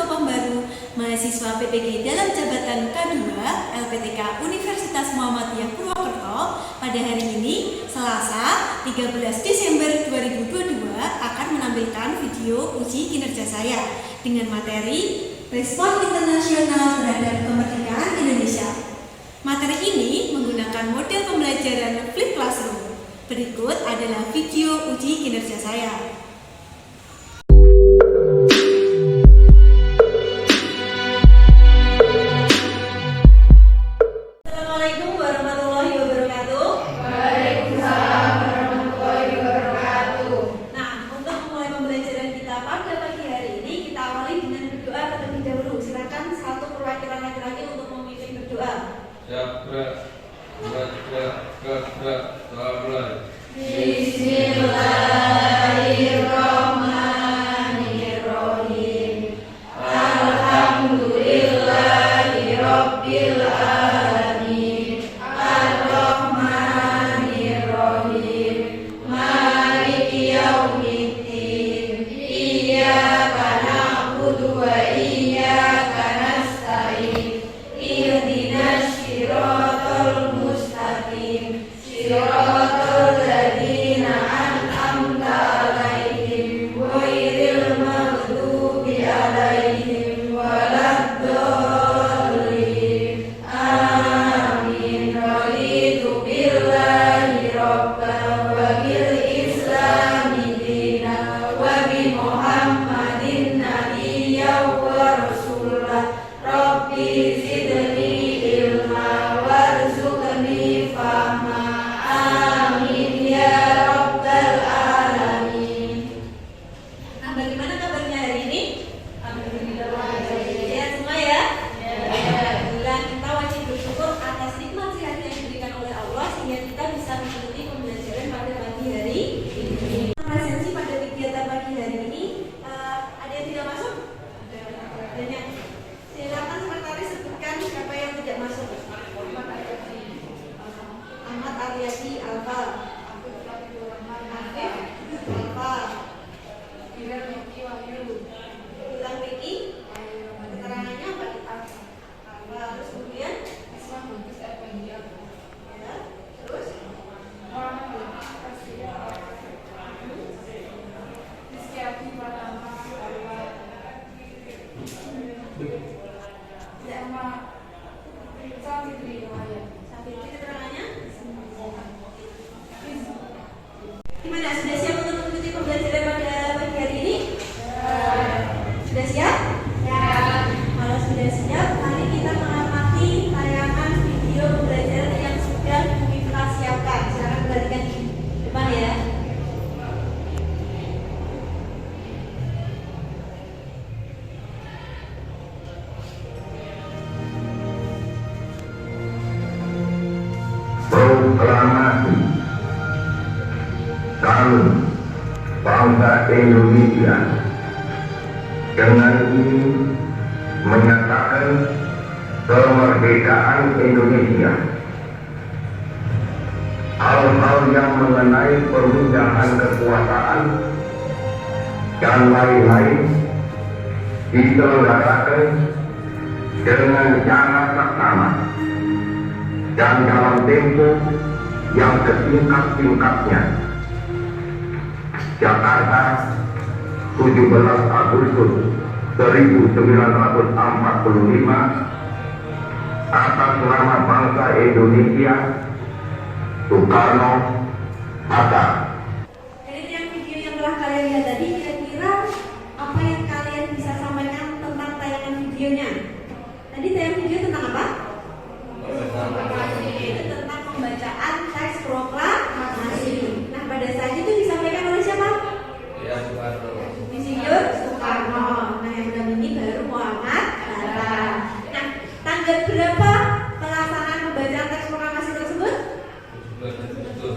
tokoh baru mahasiswa PPG dalam jabatan K2 LPTK Universitas Muhammadiyah Purwokerto pada hari ini, Selasa 13 Desember 2022 akan menampilkan video uji kinerja saya dengan materi Respon Internasional Terhadap Kemerdekaan Indonesia. Materi ini menggunakan model pembelajaran Flip Classroom. Berikut adalah video uji kinerja saya. Assalamualaikum warahmatullahi wabarakatuh. Waalaikumsalam warahmatullahi wabarakatuh. Nah, untuk memulai pembelajaran kita pada pagi hari ini, kita awali dengan berdoa terlebih dahulu. Silakan satu perwakilan laki-laki untuk memimpin berdoa. Bismillahirrahmanirrahim. Alhamdulillahirabbil alamin. Arrahmanirrahim. Maliki yaumiddin. Iyyaka na'budu wa iyyaka nasta'in. Ihdinas shiratal mustaqim. Shiratal ladzina an'amta 'alaihim ghairil maghdubi 'alaihim waladdallin. Amin. Raditu billahi rabban wa bil islami dinan wa bi Muhammadin nabiyyan wa rasulah. Rabbi zidni ilma warzuqni fahma. Amin ya rabbal alamin. Nah, bagaimana kabarnya hari ini? Alhamdulillah. Sehat semua ya? Alhamdulillah, kita wajib bersyukur atas nikmat sehat yang diberikan oleh Allah sehingga kita bisa mengikuti pembelajaran pada pagi hari ini. Presensi pada kegiatan pagi hari ini, ada yang tidak masuk? Banyak. Silakan sekretaris sebutkan siapa yang tidak masuk. Ahmad Aryadi Alfa, Afif Alfa, Bilang Riki, keterangannya apa? Alfa, terus kemudian ya, terus Sabitri keterangannya gimana? Sudah siap untuk mengikuti pembelajaran pada pagi hari ini? Sudah siap? Kalau sudah siap, mari kita mengamati tayangan video pembelajaran yang sudah kita siapkan. Silakan perhatikan di depan ya. Proklamasi kami bangsa Indonesia dengan ini menyatakan kemerdekaan Indonesia. Hal-hal yang mengenai pemindahan kekuasaan dan lain-lain diselenggarakan dengan cara seksama dan dalam tempo yang sesingkat-singkatnya. Jakarta, 17 Agustus 1945, atas nama bangsa Indonesia, Soekarno, Hatta. Dari yang video yang telah kalian lihat tadi, kira-kira apa yang kalian bisa sampaikan tentang tayangan videonya? Tadi tayangan video tentang apa? Itu tentang pembacaan teks proklamasi. Nah, pada saat itu disampaikan oleh siapa? Insinyur Soekarno. Nah, yang mendampingi baru Muhammad Hatta. Nah, tanggal berapa pelaksanaan pembacaan teks proklamasi tersebut?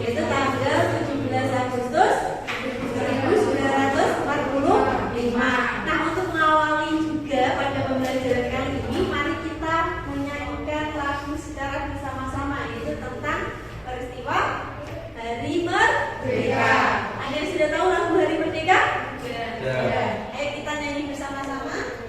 Yaitu tanggal 17 Agustus 1945. Nah, untuk mengawali juga pada pembelajaran kali ini, mari kita menyanyikan lagu secara bersama-sama, yaitu tentang peristiwa Hari Merdeka. Ada yang sudah tahu lagu Hari Merdeka? Ya. Ayo kita nyanyi bersama-sama.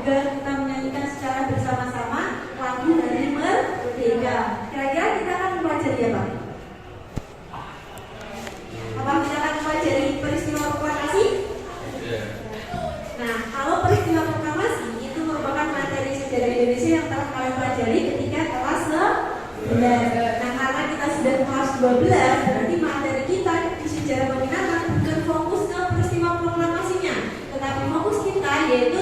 juga kita menyanyikan secara bersama-sama lagu Hari Merdeka. Kira-kira kita akan mempelajari apa? Apa kita akan mempelajari peristiwa proklamasi? Nah, kalau peristiwa proklamasi itu merupakan materi sejarah Indonesia yang telah kalian pelajari ketika kelas 11. Nah, karena kita sudah kelas 12, berarti materi kita di sejarah peminatan bukan fokus ke peristiwa proklamasinya, tetapi fokus kita yaitu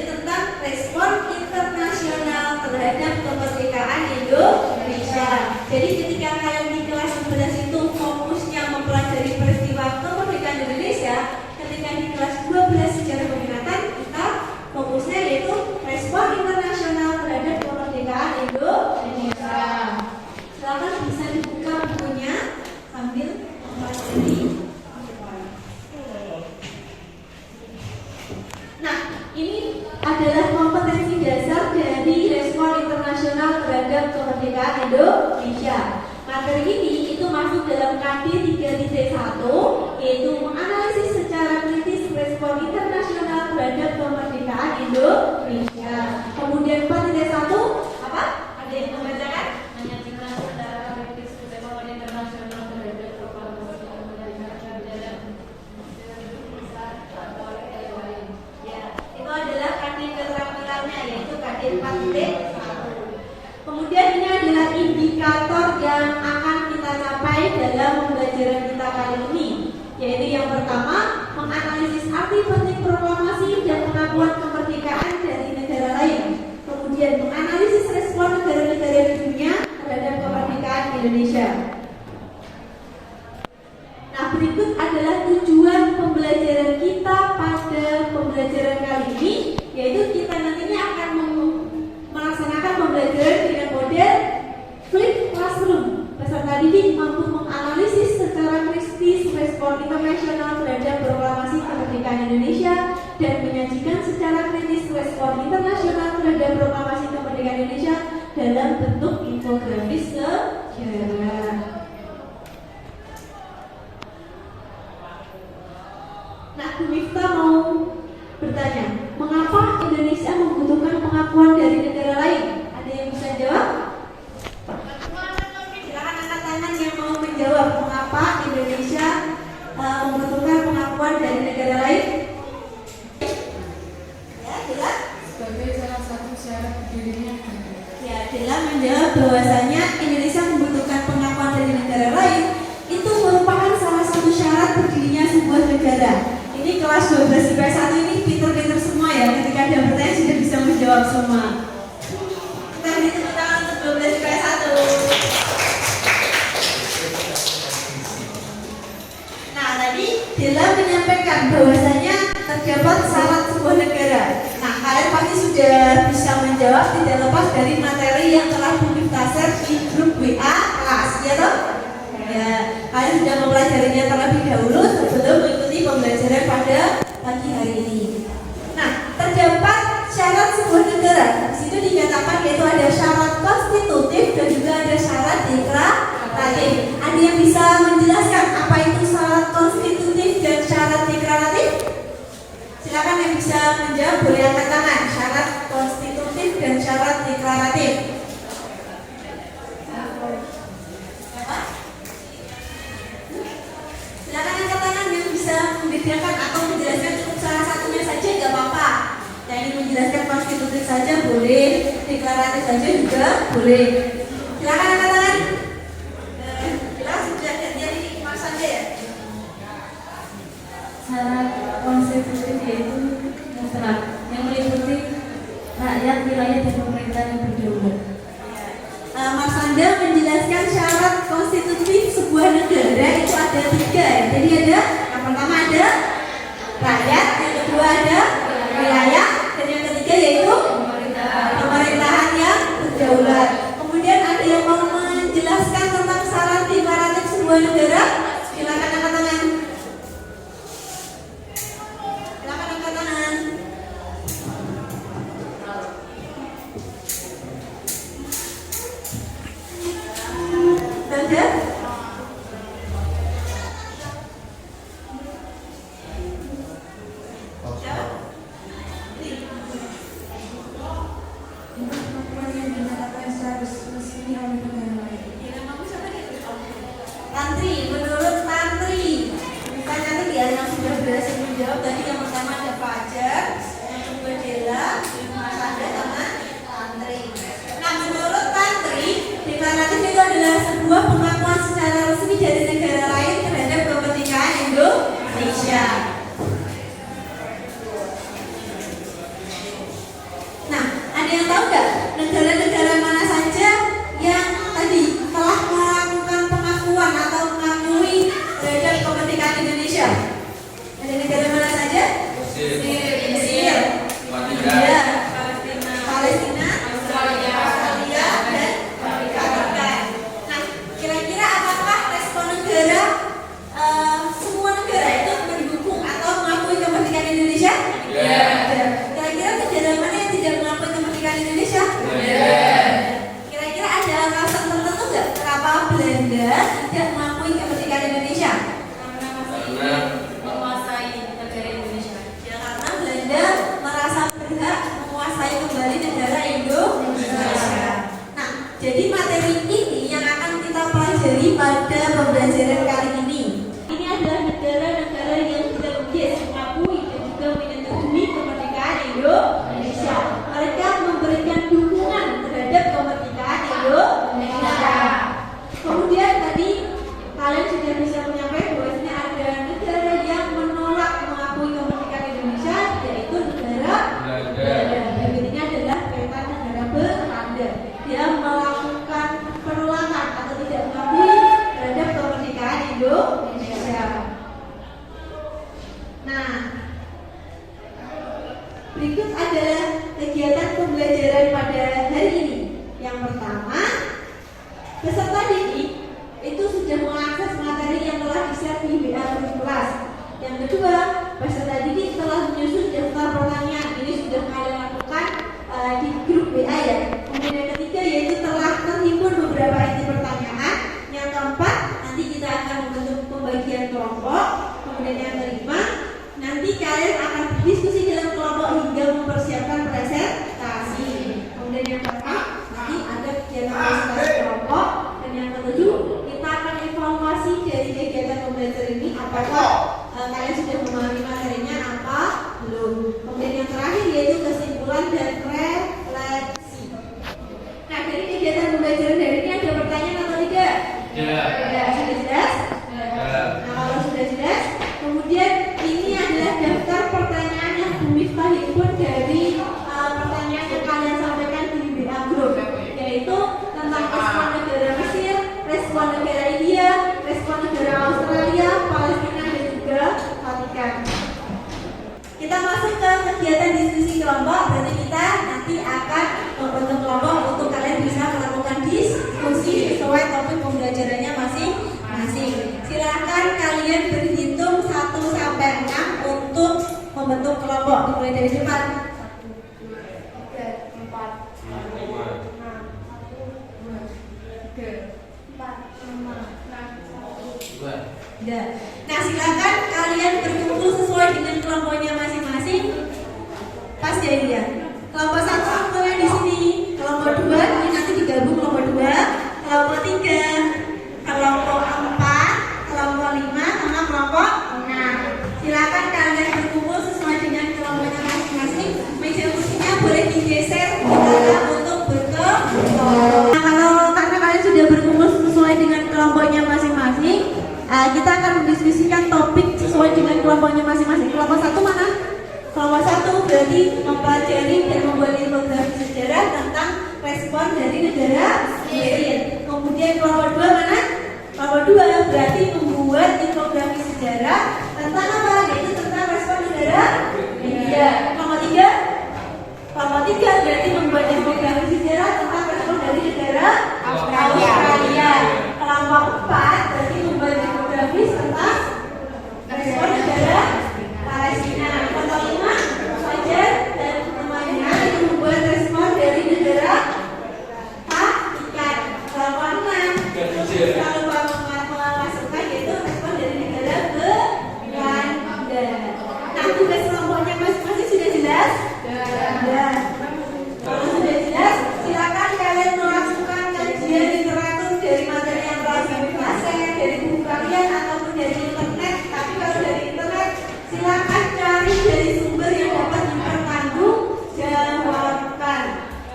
tentang respon internasional terhadap kemerdekaan Indonesia. Jadi ketika kalian di kelas 11 itu fokusnya mempelajari peristiwa kemerdekaan Indonesia, ketika di kelas 12 sejarah peminatan kita fokusnya yaitu respon internasional terhadap kemerdekaan Indonesia. Silakan bisa dibuka bukunya sambil mempelajari. Nah, ini adalah kompetensi dasar dari respon internasional terhadap kemerdekaan Indonesia. Materi ini itu masuk dalam KD 3.1, yaitu menganalisis secara kritis respon internasional terhadap kemerdekaan Indonesia. Kemudian 4.1 apa? Ada yang membacakan? Menyajikan secara kritis respon internasional terhadap kemerdekaan Indonesia. Itu adalah KD keterampilannya, yaitu KD 4.1. Kemudian ini adalah indikator yang akan kita capai dalam pembelajaran kita kali ini, yaitu yang pertama menganalisis arti penting proklamasi dan pengakuan kemerdekaan dari negara lain. Kemudian menganalisis respon negara-negara di dunia terhadap kemerdekaan Indonesia. Nah, berikut adalah tujuan pembelajaran kita pada pembelajaran kali ini, yaitu kita nantinya akan melaksanakan pembelajaran dengan model flip classroom. Peserta didik mampu menganalisis secara kritis respon internasional terhadap proklamasi kemerdekaan Indonesia dan menyajikan secara kritis respon internasional terhadap proklamasi kemerdekaan Indonesia dalam bentuk infografis sejarah. Nah, Bu Miftah mau bertanya, mengapa Indonesia membutuhkan pengakuan dari negara lain? Ada yang bisa jawab? Silakan angkat tangan yang mau menjawab mengapa Indonesia membutuhkan pengakuan dari negara lain. Ya, jelas? Sebagai salah satu syarat berdirinya. Ya, dalam menjawab bahwasanya Indonesia membutuhkan pengakuan dari negara lain, itu merupakan salah satu syarat berdirinya sebuah negara. Ini kelas 12 IPS 1 ini pinter-pinter semua ya, ketika ada pertanyaan sudah bisa menjawab semua. Kita beri tepuk tangan untuk 12 IPS 1. Nah, tadi dalam menyampaikan bahwasanya terdapat syarat sebuah negara. Nah, kalian pasti sudah bisa menjawab tidak lepas dari materi yang telah Bu Miftah share di grup WA kelas, ya toh? Ya, kalian sudah mempelajarinya terlebih dahulu sebelum mengikuti pembelajaran pada pagi hari ini. Nah, terdapat syarat sebuah negara. Di situ dikatakan yaitu ada syarat konstitutif dan juga ada syarat deklaratif. Ada yang bisa menjelaskan apa itu syarat konstitutif dan syarat deklaratif? Silakan yang bisa menjawab boleh angkat tangan. Syarat konstitutif dan syarat deklaratif. Silakan angkat tangan yang bisa membedakan atau menjelaskan cukup salah satunya saja nggak apa-apa. Yang ingin menjelaskan konstitutif saja boleh, deklaratif saja juga boleh. Silakan angkat tangan. Jelas sudah gantian ini Mas Ande ya? Syarat konstitutif yaitu mutlak yang meliputi rakyat, wilayah, dan pemerintahan yang berdaulat. Mas Anda menjelaskan syarat konstitutif sebuah negara itu ada 3 ya. Jadi ada yang pertama ada rakyat, yang kedua ada wilayah, dan yang ketiga yaitu pemerintahan yang berdaulat. Kemudian ada yang mau menjelaskan tentang syarat deklaratif sebuah negara? Silakan angkat tangan. Silakan angkat tangan. Ada? berikut adalah kegiatan pembelajaran pada hari ini. Yang pertama, peserta didik itu sudah mengakses materi yang telah di-share di WA grup kelas. Yang kedua, peserta didik telah menyusun daftar pertanyaan. Ini sudah kalian lakukan di grup WA ya. Kemudian yang ketiga yaitu telah terhimpun beberapa inti pertanyaan. Yang keempat, nanti kita akan membentuk pembagian kelompok. Kemudian yang kelima, nanti kalian akan berdiskusi dalam kelompok hingga mempersiapkan presentasi. Kemudian yang keempat, nanti ada kegiatan presentasi kelompok. Dan yang ketujuh, kita akan evaluasi dari kegiatan pembelajaran ini apakah kalian sudah memahami materinya apa belum. Kemudian yang terakhir yaitu kesimpulan dan refleksi. Nah, dari kegiatan pembelajaran dari ini ada pertanyaan atau tidak? Ya, sudah jelas? Nah, kalau sudah jelas, kemudian ini adalah daftar pertanyaan yang Bu Miftah himpun dari pertanyaan yang kalian sampaikan di WA Group, yaitu tentang respon negara Mesir, respon negara India, respon negara Australia, Palestina dan juga Vatikan. Kita masuk ke kegiatan diskusi kelompok. Berarti kita nanti akan membentuk kelompok untuk kalian bisa melakukan diskusi sesuai topik pembelajarannya masing-masing. Silakan kalian berhitung 1 sampai 6 untuk membentuk kelompok. Dimulai dari depan. 1, 2, 3, 4, 5, 6, 1, 2, 3, 4, 5, 6, 1, 2. Nah, silakan kalian berkumpul sesuai dengan kelompoknya masing-masing. Pas ya ini ya. Kelompok 1 kumpulnya di sini. Kelompok 2 ini nanti digabung kelompok 2. Kelompok 3, kelompok 4, kelompok 5 sama kelompok 6. Silakan kalian berkumpul sesuai dengan kelompoknya masing-masing. Meja kursinya boleh digeser untuk berkelompok. Nah, karena kalian sudah berkumpul sesuai dengan kelompoknya masing-masing, kita akan mendiskusikan topik sesuai dengan kelompoknya masing-masing. Kelompok 1 mana? Kelompok 1 berarti mempelajari dan membuat infografi sejarah tentang respon dari negara Mesir. Kemudian kelompok 2 mana? Kelompok 2 berarti membuat infografi sejarah tentang apa? Yaitu tentang respon negara India. Kelompok 3? Kelompok 3 berarti membuat infografi sejarah tentang respon dari negara Australia. Kelompok 4 berarti membuat infografi tentang respon negara Palestina. Kelompok 5 Fajar dan temannya itu membuat respon dari negara Vatikan. Kelompok 6 kalau memasukkan yaitu respon dari negara Belanda. Nah, tugas kelompoknya masing-masing sudah jelas? Sudah. Kalau sudah jelas, silakan kalian melakukan kajian literatur dari materi yang telah saya dari buku kalian ataupun dari internet. Tapi kalau dari internet, silakan cari dari sumber yang dapat dipertanggungjawabkan.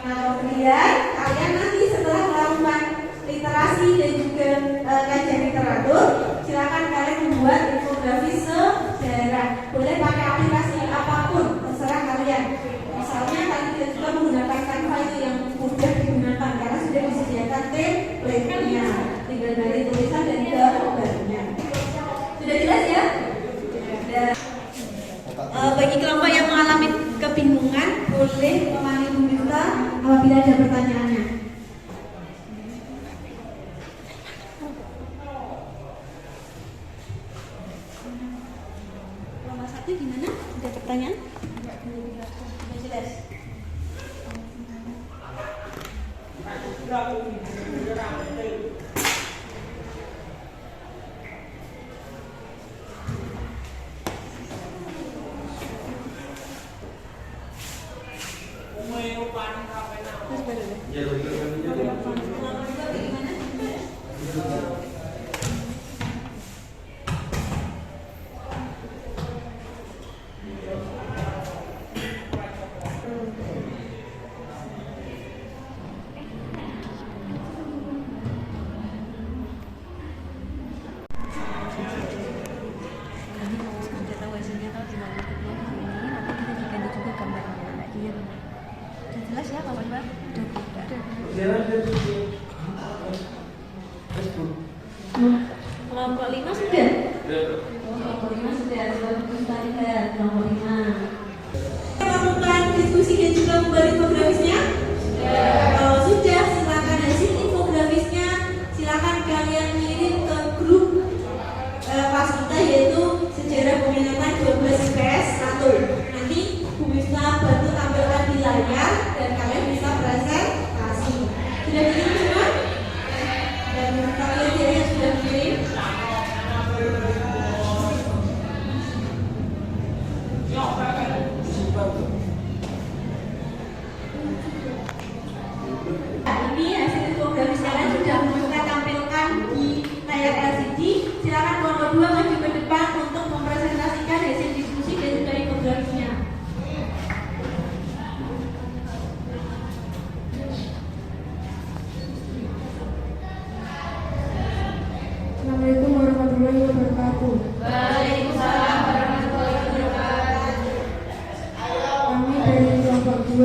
Nah, kemudian kalian nanti setelah melakukan literasi dan juga kajian literatur, silakan kalian membuat infografi sejarah. Boleh pakai aplikasi apapun, terserah kalian. Misalnya kalian tidak juga menggunakan Canva itu yang mudah digunakan karena sudah disediakan template-nya. Tinggal dari tulisan dan gambarnya. Sudah jelas ya? Dan bagi kelompok yang mengalami kebingungan, boleh memanggil Bu Miftah apabila ada pertanyaannya. Kelompok 1 gimana? Ada pertanyaan? Sudah jelas. Terus baru deh.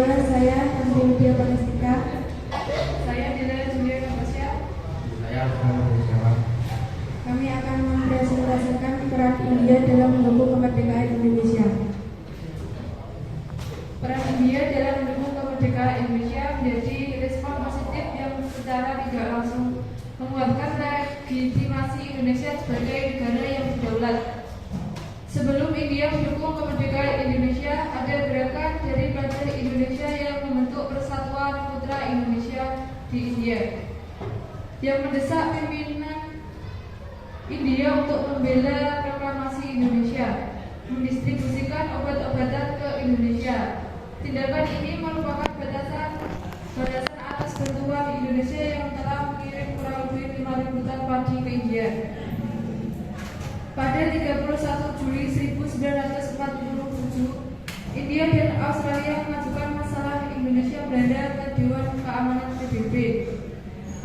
saya Andrea Palestika. Saya Dila Julia Natasha. Saya Muhammad Rizwan. Kami akan mempresentasikan peran India dalam mendukung kemerdekaan Indonesia. Peran India dalam mendukung kemerdekaan Indonesia menjadi respon positif yang secara tidak langsung menguatkan legitimasi Indonesia sebagai negara yang berdaulat. Sebelum India mendukung kemerdekaan Indonesia, ada gerakan dari Pelajar Indonesia yang membentuk Persatuan Putra Indonesia di India, yang mendesak pimpinan India untuk membela proklamasi Indonesia, mendistribusikan obat-obatan ke Indonesia. Tindakan ini merupakan batasan atas bantuan Indonesia yang telah mengirim kurang lebih 5.000 ton padi ke India. Pada 31 Juli 1947, India dan Australia mengajukan masalah Indonesia Belanda ke Dewan Keamanan PBB.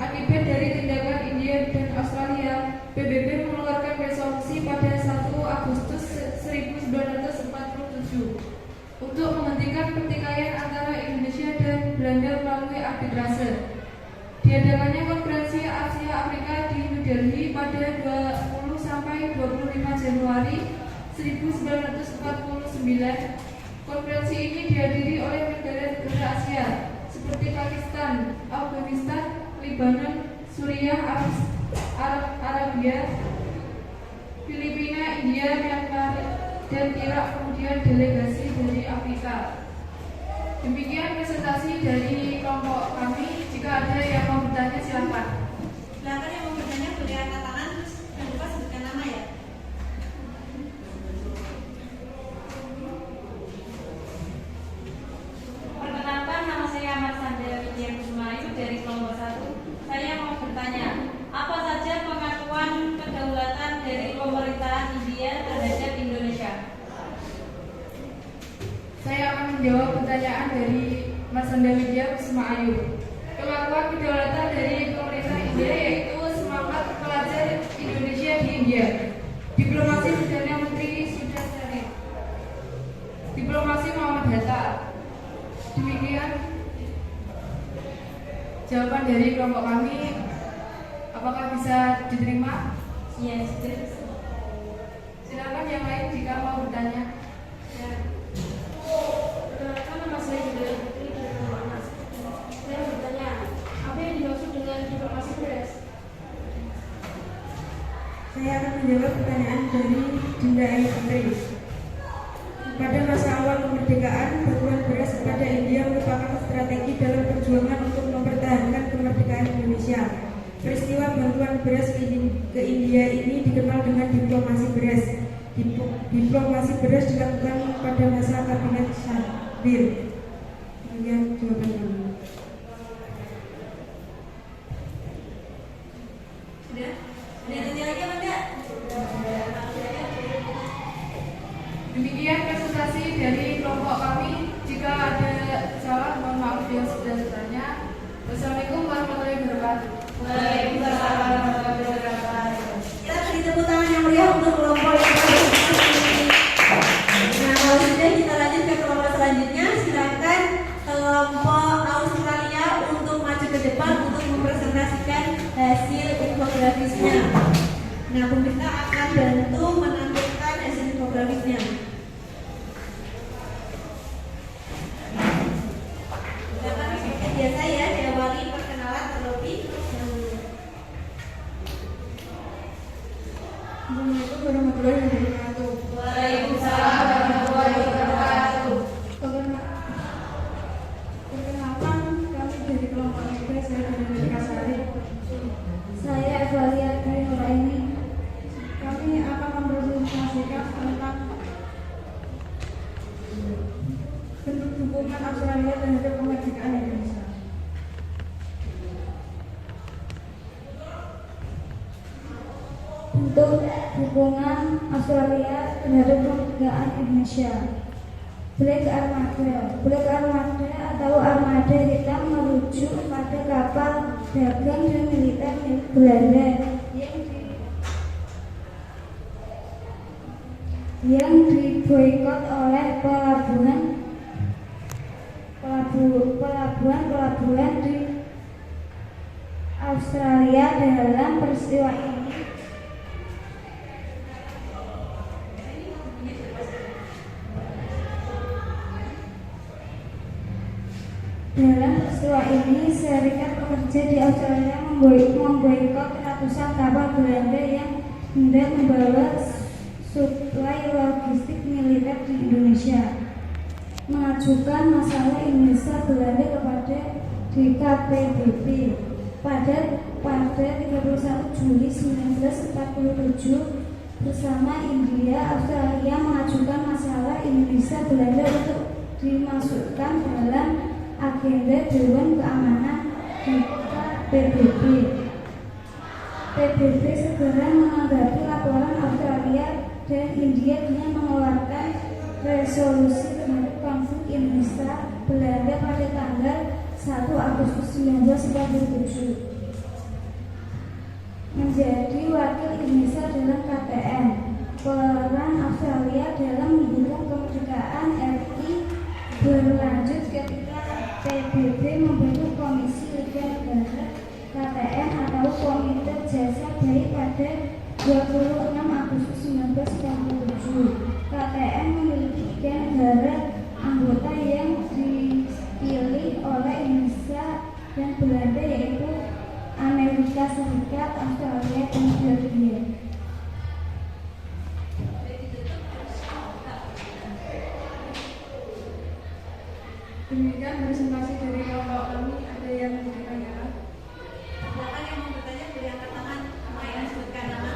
Akibat dari tindakan India dan Australia, PBB mengeluarkan resolusi pada 1 Agustus 1947 untuk menghentikan pertikaian antara Indonesia dan Belanda melalui arbitrase. Diadakannya konferensi Asia Afrika di New Delhi pada 20 sampai 25 Januari 1949. Konferensi ini dihadiri oleh negara-negara Asia seperti Pakistan, Afghanistan, Lebanon, Suriah, Arabia, Filipina, India, Myanmar, dan Irak, kemudian delegasi dari Afrika. Demikian presentasi dari kelompok kami. Jika ada yang mau bertanya, silakan. Silakan yang mau bertanya boleh angkat tangan, terus jangan lupa sebutkan nama ya. Perkenalkan, nama saya Marsanda Widya Kusuma dari kelompok 1. Saya mau bertanya, apa saja pengakuan kedaulatan dari pemerintahan India terhadap Indonesia? Saya akan menjawab pertanyaan dari Marsanda Widya Kusuma Ayu. Pengakuan kedaulatan dari pemerintah India yaitu semangat pelajar Indonesia di India. Diplomasi Perdana Menteri Sudha Sharif. Diplomasi Muhammad Hatta. Demikian jawaban dari kelompok kami. Apakah bisa diterima? Yes, Silakan yang lain jika mau bertanya. Perkenalkan, nama saya Julia Putri dari kelompok 6. Saya bertanya, apa yang dimaksud dengan diplomasi beras? Saya akan menjawab pertanyaan dari Dinda Ayu Putri. Pada masa awal kemerdekaan, bantuan beras kepada India merupakan strategi dalam perjuangan untuk mempertahankan kemerdekaan Indonesia. Peristiwa bantuan beras ke India ini dikenal dengan diplomasi beras. Diplomasi beras dilakukan pada masa kabinet Shabir. Demikian jawaban kami. Sudah? Ada yang tanya lagi apa enggak? Demikian presentasi dari kelompok kami. Jika ada salah, mohon maaf yang sebesar-besarnya. Wassalamualaikum warahmatullahi wabarakatuh. Waalaikumsalam warahmatullahi wabarakatuh. Kita beri tepuk tangan yang meriah untuk kelompok yang Nah, kalau sudah kita lanjut ke kelompok selanjutnya. Silakan kelompok Australia untuk maju ke depan untuk mempresentasikan hasil infografisnya. Nah, pemerintah akan bantu menampilkan hasil infografisnya. Silakan seperti biasa ya, diawali perkenalan terlebih dahulu. Assalamualaikum warahmatullahi wabarakatuh. Waalaikumsalam warahmatullahi wabarakatuh. Perkenalkan, kami dari kelompok 3. Saya dari Kasari. Saya Evalia Kairulaini. Kami akan mempresentasikan tentang bentuk dukungan Australia terhadap kemerdekaan Indonesia. Bentuk dukungan Australia terhadap kemerdekaan Indonesia. Black Armada atau armada hitam merujuk pada kapal dagang dan militer milik Belanda yang diboikot oleh pelabuhan pelabuhan di Australia dalam peristiwa ini. Dalam peristiwa ini, serikat pekerja di Australia memboikot ratusan kapal Belanda yang hendak membawa suplai logistik militer di Indonesia, mengajukan masalah Indonesia Belanda kepada DKPBB. Pada 31 Juli 1947 bersama India, Australia mengajukan masalah Indonesia Belanda untuk dimasukkan dalam agenda Dewan Keamanan DKPBB. PBB segera menanggapi laporan Australia dan India dengan mengeluarkan resolusi konflik Indonesia Belanda pada tanggal 1 Agustus 1947. Menjadi wakil Indonesia dalam KTN, peran Australia dalam mendukung kemerdekaan RI berlanjut ketika PBB membentuk Komisi Liga Negara KTN atau Komite Jasa Baik pada 26 Agustus 1947. KTN memiliki 3 negara anggota yang dipilih oleh Indonesia dan Belanda, yaitu Amerika Serikat, Australia, dan Belgia. Demikian presentasi dari kelompok kami. Ada yang mau ditanyakan? Silakan yang mau bertanya boleh angkat tangan, sama yang sebutkan nama.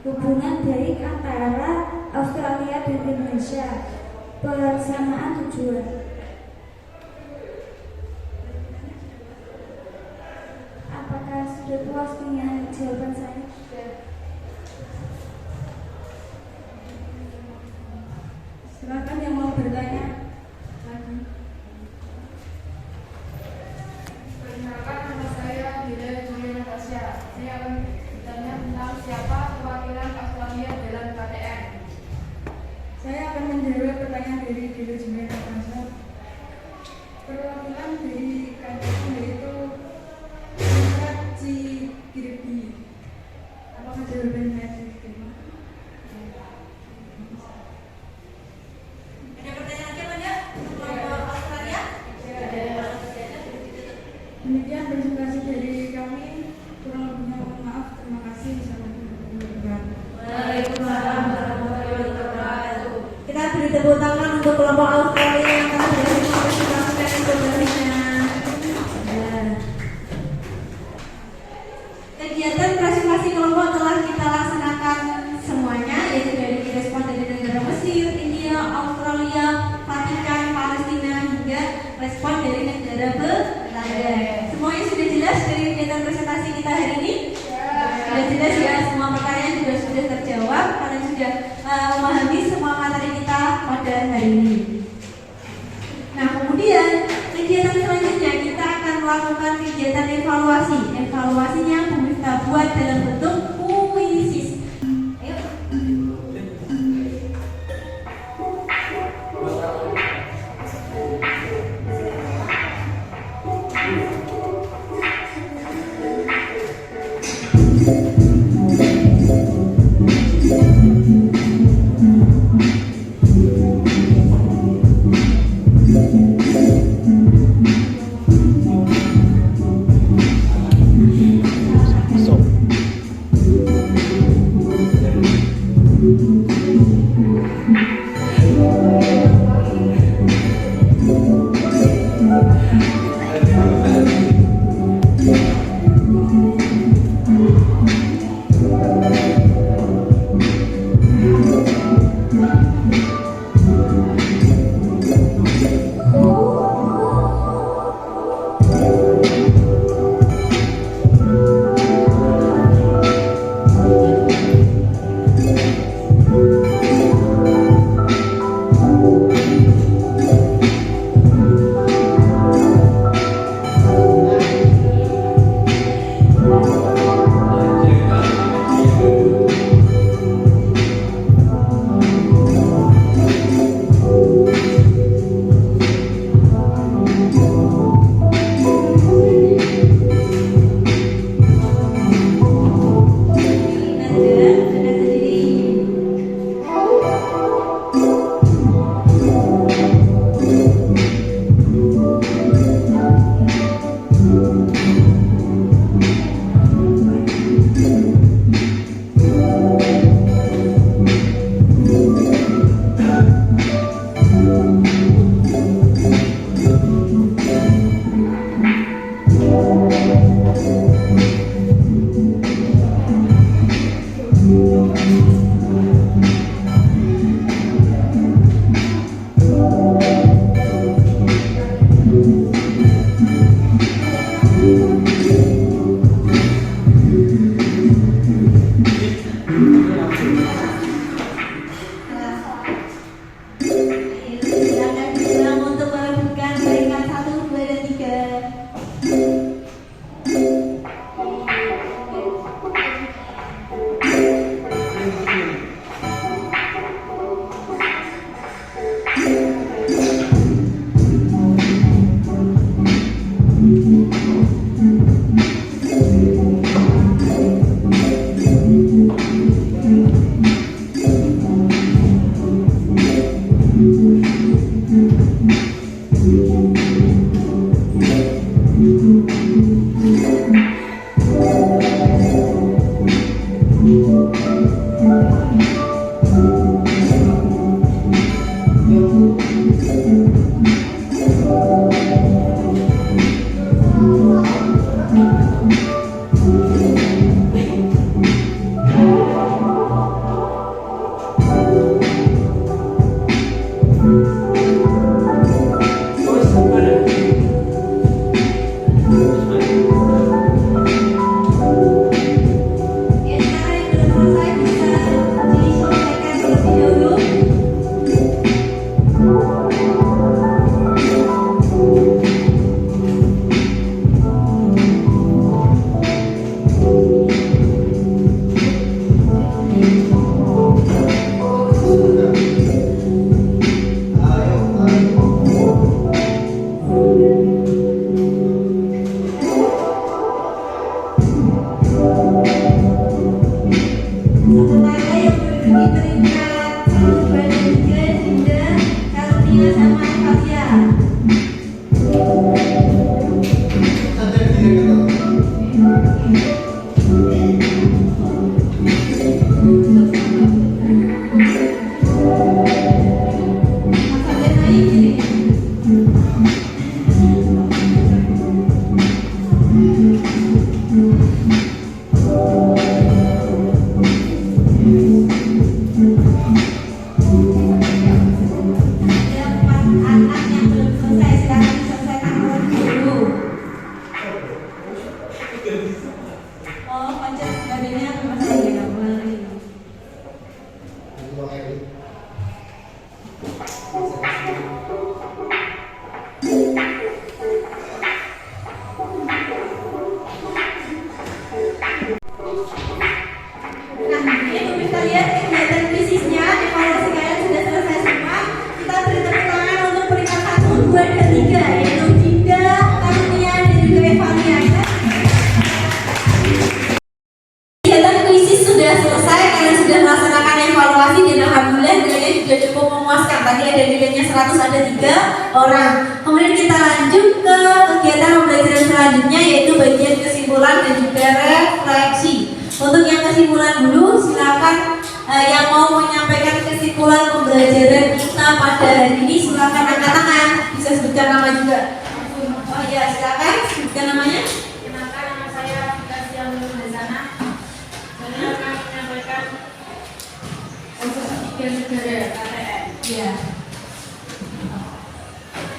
Hubungan baik antara Australia dan Indonesia, persamaan tujuan. Apakah sudah puas dengan jawaban saya? Silakan yang mau bertanya lagi. Perkenalkan, nama saya Hidayah Julia Natasha. Saya akan bertanya tentang siapa perwakilan Australia dalam KTN. Saya akan menjawab pertanyaan dari Hidayah Julia Natasha. Perwakilan dari KTN yaitu Richard C. Kirby. Apakah jawabannya diterima? Ada pertanyaan lagi apa enggak? Kelompok Australia? Demikian presentasi dari kami. Kurang lebihnya mohon maaf. Terima kasih. Waalaikumsalam warahmatullahi wabarakatuh. Kita beri tepuk tangan untuk kelompok Australia yang telah berhasil mempresentasikan informasinya. Kegiatan presentasi kelompok telah kita laksanakan semuanya, yaitu dari respon dari negara Mesir, India, Australia, Vatikan, Palestina, hingga respon dari negara Belanda. Semuanya sudah jelas dari kegiatan presentasi kita hari ini? Sudah jelas ya, semua pertanyaan juga sudah terjawab. Kalian sudah memahami semua materi kita pada hari ini. Nah, kemudian kegiatan selanjutnya kita akan melakukan kegiatan evaluasi. Evaluasinya kita buat dalam bentuk kuisis. Ayo.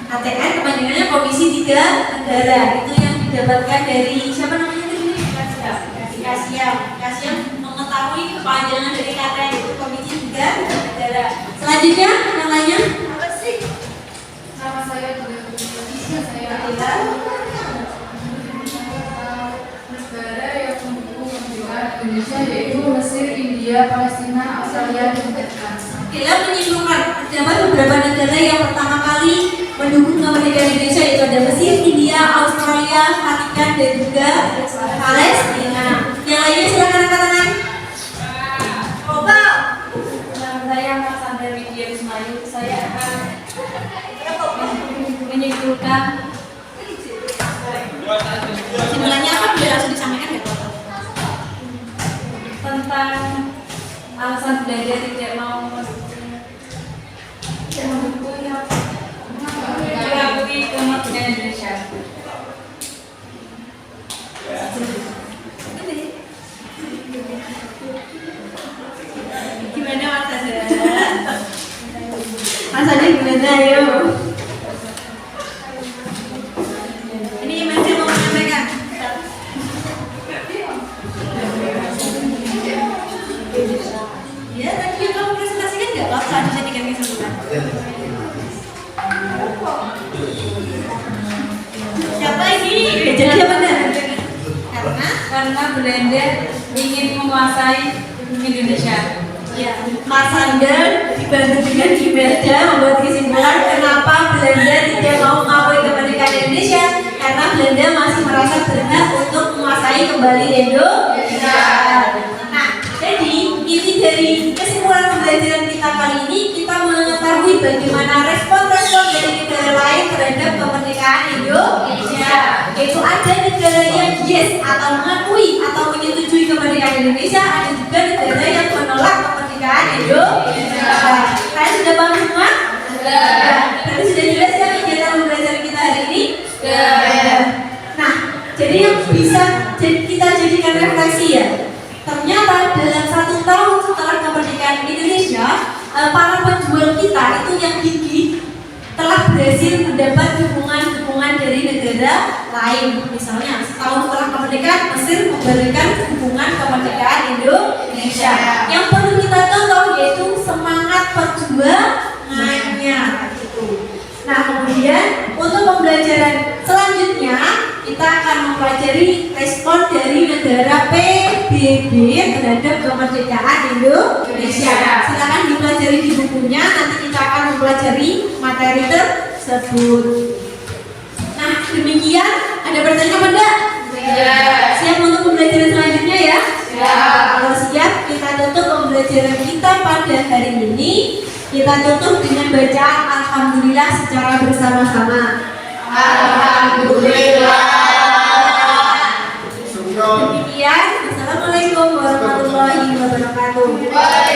KTN kepanjangannya Komisi 3 Negara, itu yang didapatkan dari siapa namanya tadi? Kasia mengetahui kepanjangan dari KTN itu Komisi 3 Negara. Selanjutnya namanya apa sih? Nama saya juga saya negara yang mendukung kemerdekaan Indonesia yaitu Mesir, India, Palestina, Australia, dan Vietnam. Kita menyimpulkan terdapat beberapa negara yang pertama kali mendukung kemerdekaan Indonesia, yaitu ada Mesir, India, Australia, Vatikan, dan juga Palestina. Yang lainnya silakan angkat tangan. Coba. Saya Mas Sandra Widya Ismail. Saya akan menyimpulkan Kesimpulannya apa? Biar langsung disampaikan ya. tentang alasan Belanda tidak mau mengakui kemerdekaan Indonesia. Gimana Mas Azhar? Mas Azhar gimana ayo? Ini masih mau menyampaikan. Ya, tadi yang kamu presentasikan nggak apa-apa, dijadikan kesimpulan. Siapa ini? Jadi apa enggak? Karena Belanda ingin menguasai Indonesia. Ya, Mas Sander dibantu dengan Gimelda membuat kesimpulan kenapa Belanda tidak mau mengakui kemerdekaan Indonesia, karena Belanda masih merasa berhak untuk menguasai kembali Indonesia. Nah, jadi inti dari kesimpulan pembelajaran kita kali ini, kita mengetahui bagaimana respon-respon dari negara lain terhadap kemerdekaan yes atau mengakui atau menyetujui kemerdekaan Indonesia, ada juga negara yang menolak kemerdekaan Indonesia. Kalian sudah paham semua? Sudah. Tapi sudah jelas ya kegiatan pembelajaran kita hari ini? Sudah. Nah, jadi yang bisa kita jadikan refleksi ya, ternyata dalam 1 tahun setelah kemerdekaan Indonesia, para penjual kita itu yang gigih telah berhasil mendapat dukungan dari negara lain. Misalnya setahun setelah kemerdekaan, Mesir memberikan dukungan kemerdekaan Indonesia. Yang perlu kita contoh yaitu semangat perjuangannya. Nah, kemudian untuk pembelajaran selanjutnya kita akan mempelajari respon dari negara PBB terhadap kemerdekaan Indonesia. Silakan dipelajari di bukunya, nanti kita akan mempelajari materi tersebut. Nah, demikian. Ada pertanyaan apa enggak? Siap untuk pembelajaran selanjutnya ya? Kalau siap, kita tutup pembelajaran kita pada hari ini. Kita tutup dengan bacaan Alhamdulillah secara bersama-sama. Alhamdulillah. Demikian. Assalamualaikum warahmatullahi wabarakatuh.